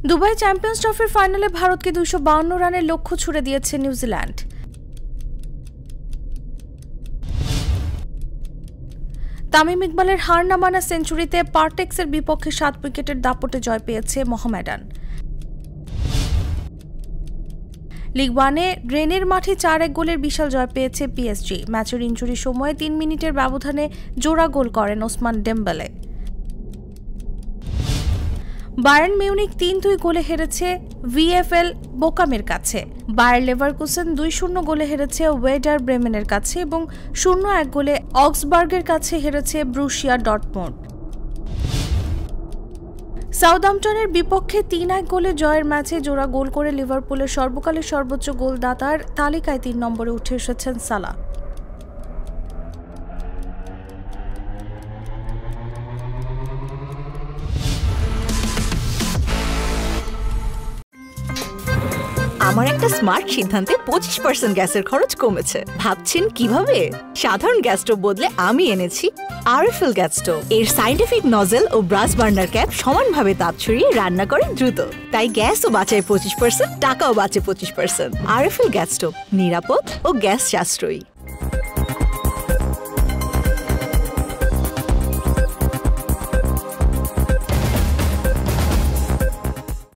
Dubai champions ট্রফির ফাইনালে ভারতকে 252 রানের লক্ষ্য ছুড়ে দিয়েছে নিউজিল্যান্ড। তামিম ইকবালের হার না মানা সেঞ্চুরিতে পার্টেক্সের বিপক্ষে 7 উইকেটের দাপটে জয় পেয়েছে মোহামেডান। লিগ ওয়ানে রেনের মাঠে 4-1 গোলের বিশাল জয় পেয়েছে পিএসজি। ম্যাচের ইনজুরি সময়ে 3 মিনিটের ব্যবধানে জোড়া গোল করেন ওসমান ডেম্বেলে। বায়ার্ন মিউনিখ 3-2 গোলে হেরেছে ভিএফএল বোকামের কাছে। বায়ার লেভারকুসেন 2-0 গোলে হেরেছে ওয়েডার ব্রেমেনের কাছে এবং 0-1 গোলে অক্সবার্গের কাছে হেরেছে ব্রুশিয়া ডর্টমুন্ড। সাউদাম্পটনের বিপক্ষে 3-1 গোলে জয়ের ম্যাচে জোড়া গোল করে লিভারপুলের সর্বকালের সর্বোচ্চ গোলদাতার তালিকায় 3 নম্বরে উঠে এসেছেন সালাহ। আমার একটা স্মার্ট সিদ্ধান্তে 25% গ্যাসের খরচ কমেছে। ভাবছেন কিভাবে? সাধারণ গ্যাস স্টোভ বদলে আমি এনেছি আরএফএল গ্যাস স্টোভ। এর সাইন্টিফিক নজল ও ব্রাস বার্নার ক্যাপ সমানভাবে তাপ ছড়িয়ে রান্না করে দ্রুত, তাই গ্যাসও বাঁচায় 25%, টাকাও বাঁচে 25%। আরএফএল গ্যাস স্টোভ নিরাপদ ও গ্যাস সাশ্রয়ী।